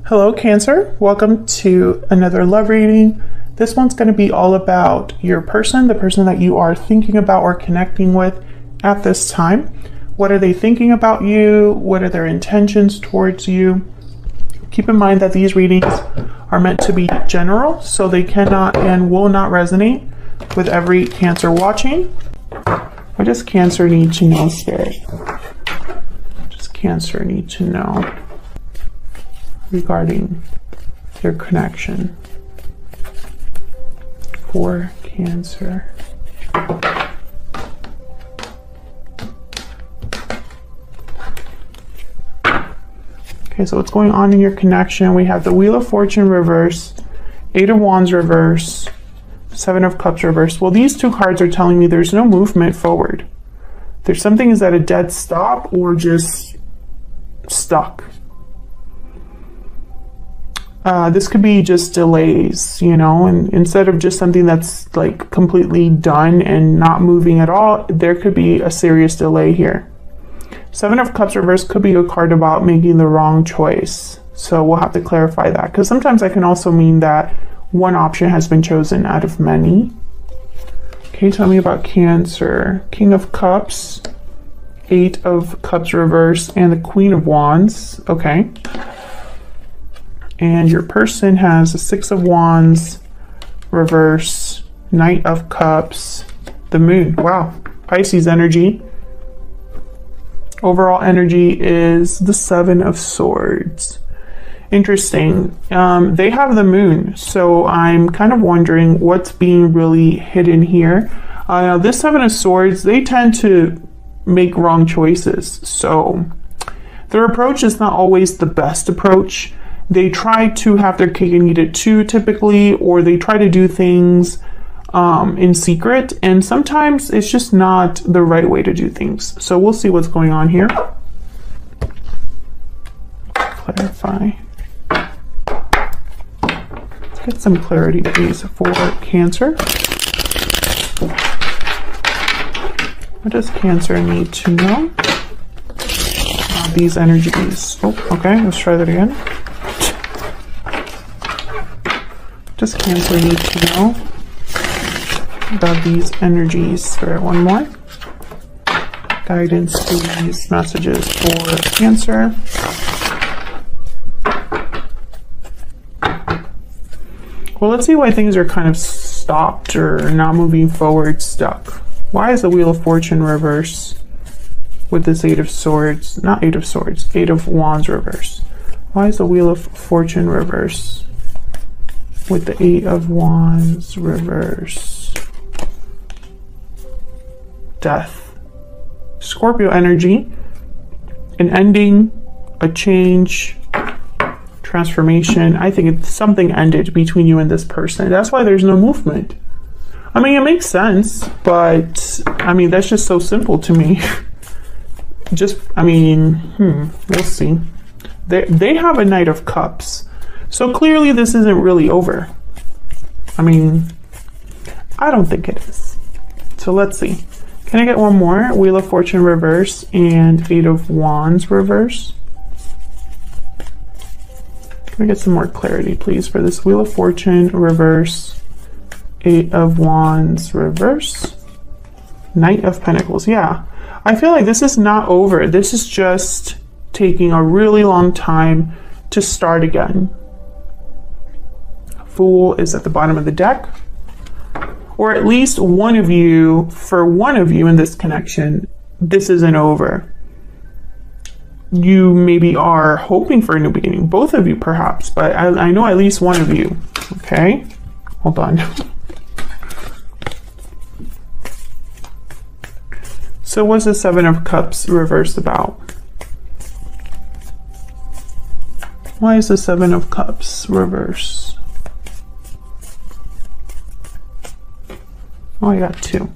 Hello, Cancer. Welcome to another love reading. This one's going to be all about your person, the person that you are thinking about or connecting with at this time. What are they thinking about you? What are their intentions towards you? Keep in mind that these readings are meant to be general, so they cannot and will not resonate with every Cancer watching. What does Cancer need to know, Spirit? What does Cancer need to know regarding their connection for Cancer? Okay, so what's going on in your connection? We have the Wheel of Fortune reverse, Eight of Wands reverse, Seven of Cups reverse. Well, these two cards are telling me there's no movement forward. There's something is at a dead stop or just stuck. This could be just delays, you know, and instead of just something that's like completely done and not moving at all, there could be a serious delay here. Seven of Cups reverse could be a card about making the wrong choice. So we'll have to clarify that, because sometimes that can also mean that one option has been chosen out of many. Okay, tell me about Cancer. King of Cups, Eight of Cups reverse, and the Queen of Wands. Okay. And your person has a Six of Wands reverse, Knight of Cups, the Moon. Wow, Pisces energy. Overall energy is the Seven of Swords. Interesting. They have the Moon, so I'm kind of wondering what's being really hidden here. This Seven of Swords, they tend to make wrong choices, so their approach is not always the best approach. They try to have their cake and eat it too, typically, or they try to do things in secret, and sometimes it's just not the right way to do things. So we'll see what's going on here. Clarify. Let's get some clarity, please, for Cancer. What does Cancer need to know about these energies? Oh, okay, let's try that again. Does Cancer need to know about these energies? Spirit, one more. Guidance, please, messages for Cancer. Well, let's see why things are kind of stopped or not moving forward, stuck. Why is the Wheel of Fortune reverse with this Eight of Swords? Not Eight of Swords, Eight of Wands reverse. Why is the Wheel of Fortune reverse with the Eight of Wands reverse? Death. Scorpio energy. An ending, a change, transformation. I think it's something ended between you and this person. That's why there's no movement. I mean, it makes sense, but I mean, that's just so simple to me. We'll see. They have a Knight of Cups. So clearly this isn't really over. I mean, I don't think it is. So let's see. Can I get one more? Wheel of Fortune reverse and Eight of Wands reverse. Can we get some more clarity, please, for this Wheel of Fortune reverse, Eight of Wands reverse, Knight of Pentacles. Yeah, I feel like this is not over. This is just taking a really long time to start again. Fool is at the bottom of the deck, or at least one of you, for one of you in this connection, this isn't over. You maybe are hoping for a new beginning, both of you perhaps, but I know at least one of you. Okay, hold on. So what's the Seven of Cups reverse about? Why is the Seven of Cups reverse? Oh, I got two.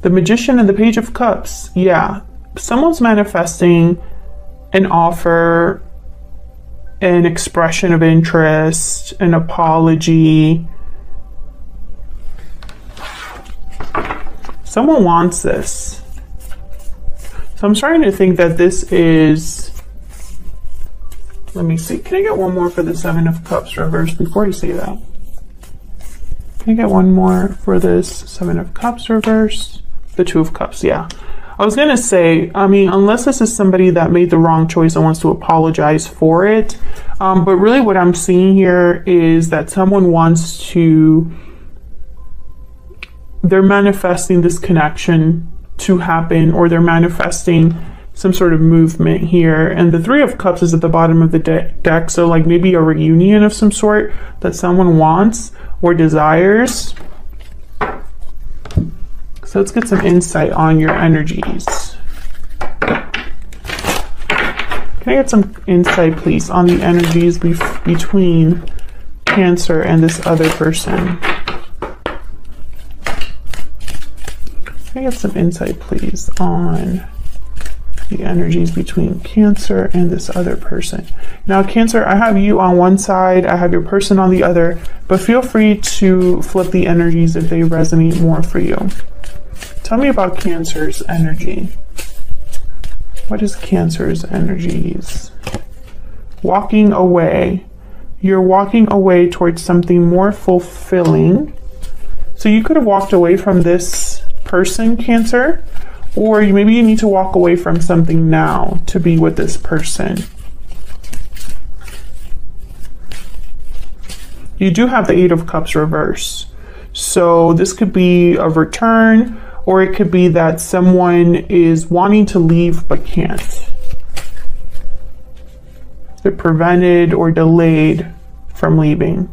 The Magician and the Page of Cups. Yeah, someone's manifesting an offer, an expression of interest, an apology. Someone wants this. So I'm starting to think that this is Let me see. Can I get one more for the Seven of Cups reverse before you say that? Can I get one more for this Seven of Cups reverse? The Two of Cups, yeah. I was going to say, I mean, unless this is somebody that made the wrong choice and wants to apologize for it. But really what I'm seeing here is that someone wants to, they're manifesting this connection to happen, or they're manifesting some sort of movement here. And the Three of Cups is at the bottom of the deck. So like maybe a reunion of some sort that someone wants or desires. So let's get some insight on your energies. Can I get some insight, please, on the energies between Cancer and this other person? Can I get some insight, please, on the energies between Cancer and this other person? Now, Cancer, I have you on one side, I have your person on the other, but feel free to flip the energies if they resonate more for you. Tell me about Cancer's energy. What is Cancer's energies? Walking away. You're walking away towards something more fulfilling. So you could have walked away from this person, Cancer, or maybe you need to walk away from something now to be with this person. You do have the Eight of Cups reverse. So this could be a return, or it could be that someone is wanting to leave but can't. They're prevented or delayed from leaving.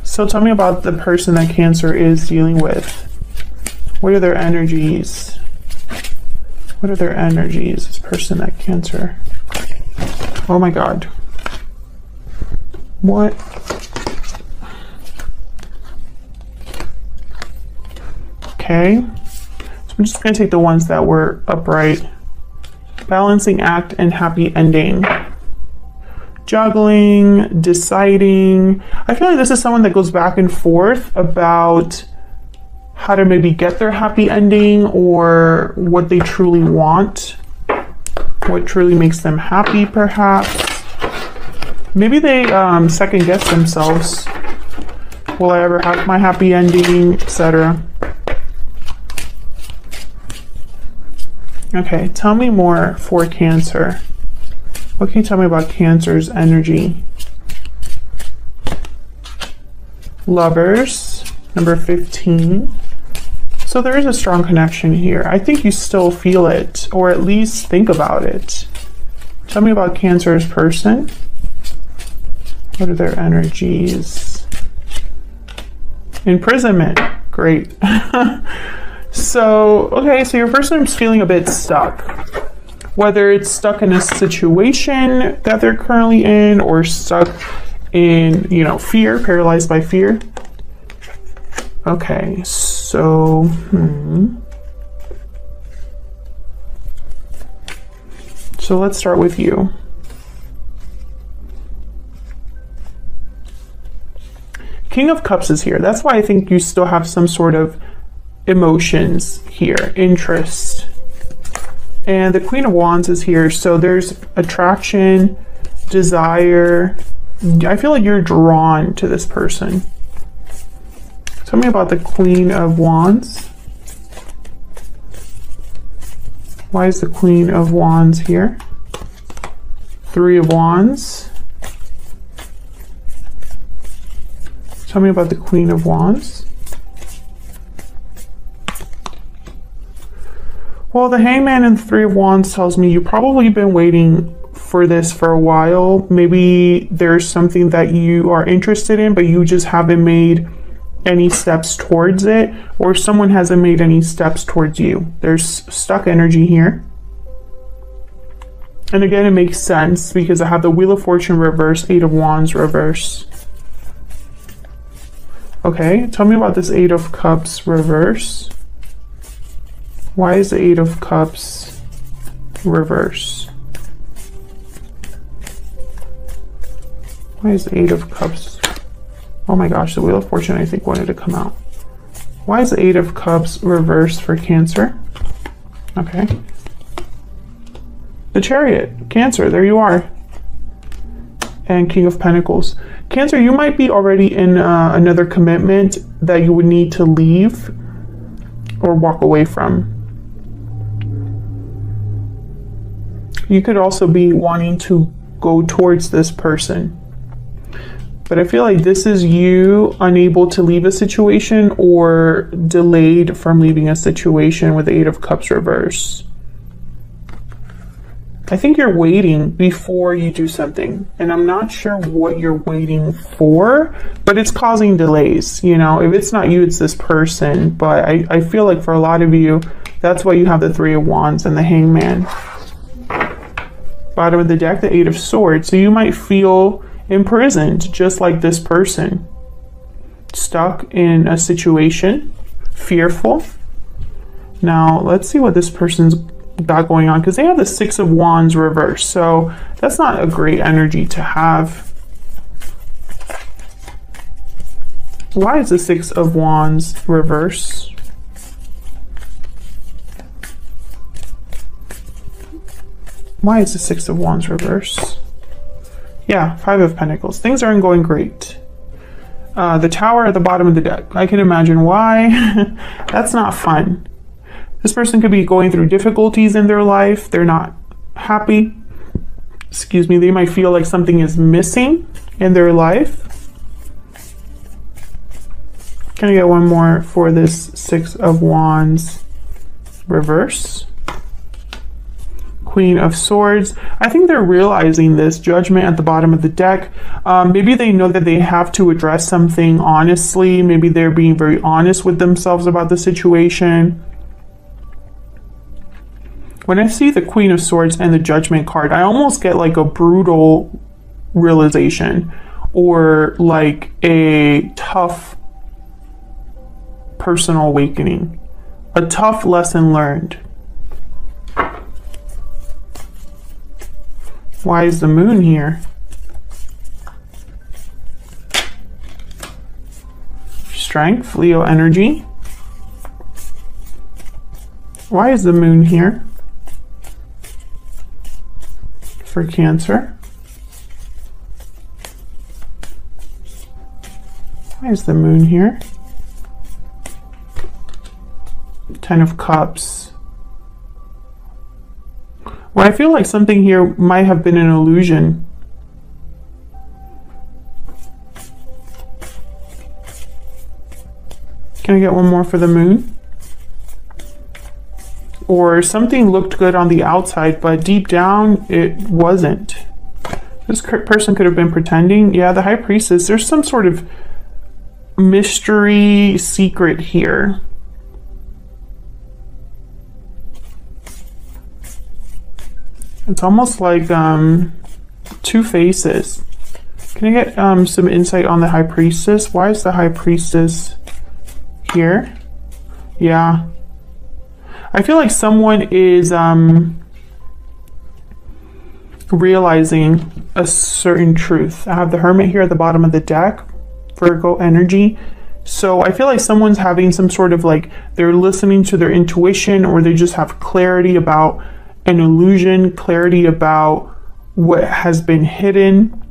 So tell me about the person that Cancer is dealing with. What are their energies? What are their energies, this person that Cancer? Oh my God. What? Okay, so I'm just going to take the ones that were upright. Balancing act and happy ending. Juggling, deciding. I feel like this is someone that goes back and forth about how to maybe get their happy ending, or what they truly want, what truly makes them happy, perhaps. Maybe they second guess themselves. Will I ever have my happy ending, etc. Okay, tell me more for Cancer. What can you tell me about Cancer's energy? Lovers, number 15. So there is a strong connection here. I think you still feel it, or at least think about it. Tell me about Cancer's person. What are their energies? Imprisonment, great. So, okay, so your person is feeling a bit stuck. Whether it's stuck in a situation that they're currently in, or stuck in, you know, fear, paralyzed by fear. Okay, so, So let's start with you. King of Cups is here. That's why I think you still have some sort of emotions here, interest. And the Queen of Wands is here, so there's attraction, desire. I feel like you're drawn to this person. Tell me about the Queen of Wands. Why is the Queen of Wands here? Three of Wands. Tell me about the Queen of Wands. Well, the Hangman and the Three of Wands tells me you've probably been waiting for this for a while. Maybe there's something that you are interested in, but you just haven't made any steps towards it, or someone hasn't made any steps towards you. There's stuck energy here. And again, it makes sense because I have the Wheel of Fortune reverse, Eight of Wands reverse. Okay, tell me about this Eight of Cups reverse. Why is the Eight of Cups reverse? Why is the Eight of Cups? Oh my gosh, the Wheel of Fortune I think wanted to come out. Why is the Eight of Cups reverse for Cancer? Okay. The Chariot, Cancer, there you are. And King of Pentacles. Cancer, you might be already in another commitment that you would need to leave or walk away from. You could also be wanting to go towards this person. But I feel like this is you unable to leave a situation or delayed from leaving a situation with the Eight of Cups reverse. I think you're waiting before you do something. And I'm not sure what you're waiting for, but it's causing delays. You know, if it's not you, it's this person. But I feel like for a lot of you, that's why you have the Three of Wands and the Hangman. Bottom of the deck, the Eight of Swords. So you might feel imprisoned, just like this person. Stuck in a situation, fearful. Now, let's see what this person's got going on, because they have the Six of Wands reversed. So that's not a great energy to have. Why is the Six of Wands reversed? Why is the Six of Wands reversed? Yeah, Five of Pentacles. Things aren't going great. The Tower at the bottom of the deck. I can imagine why. That's not fun. This person could be going through difficulties in their life. They're not happy. Excuse me. They might feel like something is missing in their life. Can I get one more for this Six of Wands reverse? Queen of Swords. I think they're realizing this. Judgment at the bottom of the deck. Maybe they know that they have to address something honestly. Maybe they're being very honest with themselves about the situation. When I see the Queen of Swords and the Judgment card, I almost get like a brutal realization or like a tough personal awakening, a tough lesson learned. Why is the Moon here? Strength, Leo energy. Why is the Moon here? For Cancer. Why is the Moon here? Ten of Cups. Well, I feel like something here might have been an illusion. Can I get one more for the Moon? Or something looked good on the outside, but deep down it wasn't. This person could have been pretending. Yeah, the High Priestess. There's some sort of mystery secret here. It's almost like two faces. Can I get some insight on the High Priestess? Why is the High Priestess here? Yeah. I feel like someone is realizing a certain truth. I have the Hermit here at the bottom of the deck. Virgo energy. So I feel like someone's having some sort of like, they're listening to their intuition, or they just have clarity about an illusion, clarity about what has been hidden,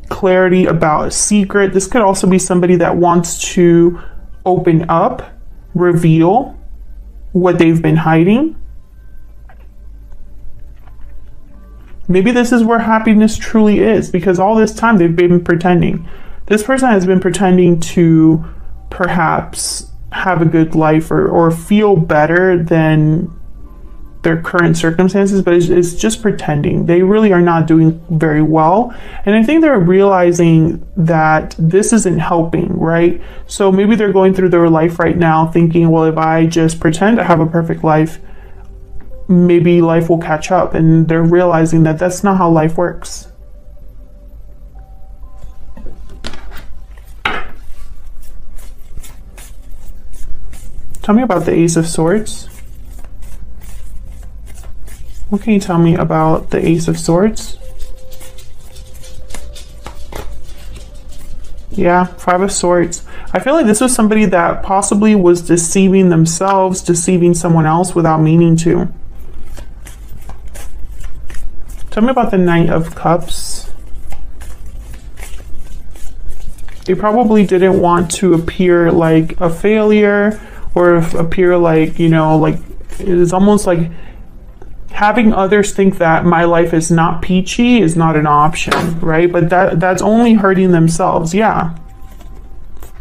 clarity about a secret. This could also be somebody that wants to open up, reveal what they've been hiding. Maybe this is where happiness truly is, because all this time they've been pretending. This person has been pretending to perhaps have a good life or feel better than their current circumstances, but it's just pretending. They really are not doing very well. And I think they're realizing that this isn't helping, right? So maybe they're going through their life right now thinking, well, if I just pretend to have a perfect life, maybe life will catch up. And they're realizing that that's not how life works. Tell me about the Ace of Swords. What can you tell me about the Ace of Swords? Yeah, Five of Swords. I feel like this was somebody that possibly was deceiving themselves, deceiving someone else without meaning to. Tell me about the Knight of Cups. They probably didn't want to appear like a failure or appear like, you know, like it's almost like having others think that my life is not peachy is not an option, right? But that's only hurting themselves. Yeah.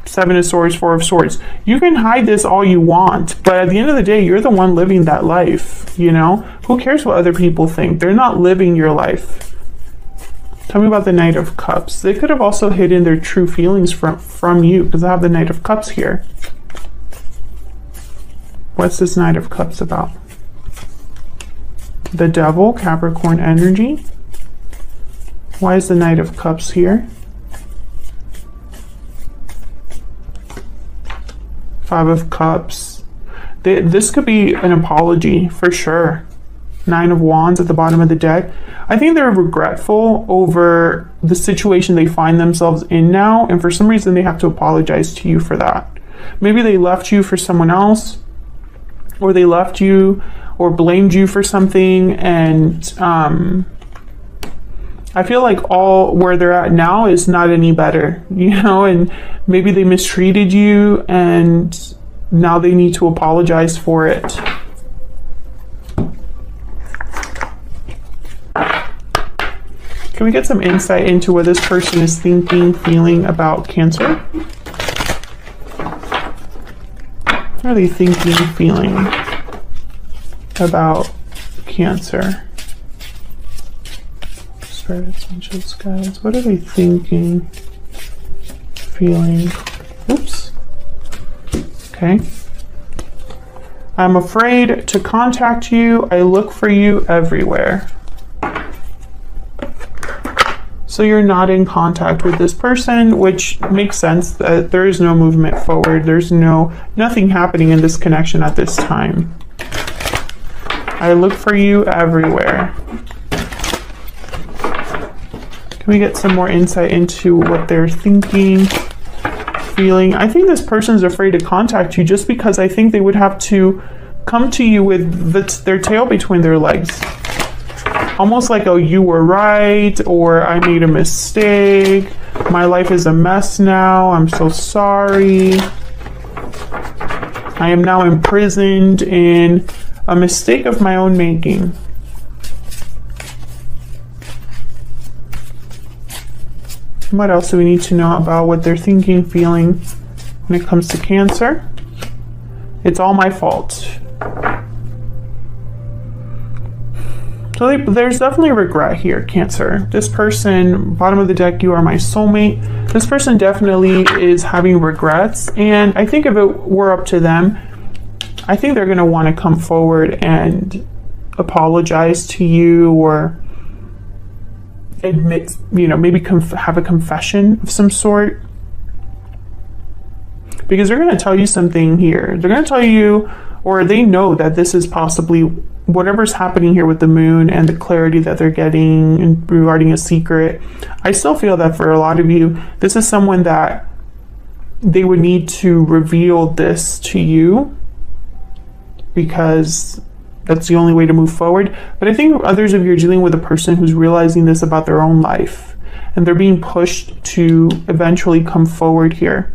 Seven of Swords, Four of Swords. You can hide this all you want, but at the end of the day, you're the one living that life, you know? Who cares what other people think? They're not living your life. Tell me about the Knight of Cups. They could have also hidden their true feelings from you, because I have the Knight of Cups here. What's this Knight of Cups about? The Devil, Capricorn energy. Why is the Knight of Cups here? Five of Cups. This could be an apology for sure. Nine of Wands at the bottom of the deck. I think they're regretful over the situation they find themselves in now, and for some reason they have to apologize to you for that. Maybe they left you for someone else, or they left you or blamed you for something, and I feel like all where they're at now is not any better, you know, and maybe they mistreated you and now they need to apologize for it. Can we get some insight into what this person is thinking, feeling about Cancer? What are they thinking, feeling about Cancer? Spirits, angels, guides. What are they thinking, feeling? Oops. Okay. I'm afraid to contact you. I look for you everywhere. So you're not in contact with this person, which makes sense that there is no movement forward. There's nothing happening in this connection at this time. I look for you everywhere. Can we get some more insight into what they're thinking, feeling? I think this person's afraid to contact you just because I think they would have to come to you with their tail between their legs. Almost like, oh, you were right, or I made a mistake. My life is a mess now. I'm so sorry. I am now imprisoned in a mistake of my own making. What else do we need to know about what they're thinking, feeling when it comes to Cancer? It's all my fault. So there's definitely regret here, Cancer. This person, bottom of the deck, you are my soulmate. This person definitely is having regrets. And I think if it were up to them, I think they're going to want to come forward and apologize to you or admit, you know, maybe have a confession of some sort. Because they're going to tell you something here. They're going to tell you, or they know that this is possibly whatever's happening here with the moon and the clarity that they're getting regarding a secret. I still feel that for a lot of you, this is someone that they would need to reveal this to you because that's the only way to move forward. But I think others of you are dealing with a person who's realizing this about their own life and they're being pushed to eventually come forward here.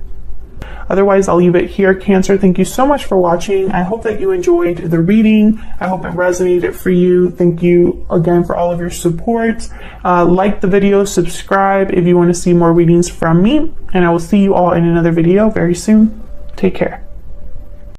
Otherwise, I'll leave it here, Cancer. Thank you so much for watching. I hope that you enjoyed the reading. I hope it resonated for you. Thank you again for all of your support. Like the video, subscribe if you want to see more readings from me, and I will see you all in another video very soon. Take care.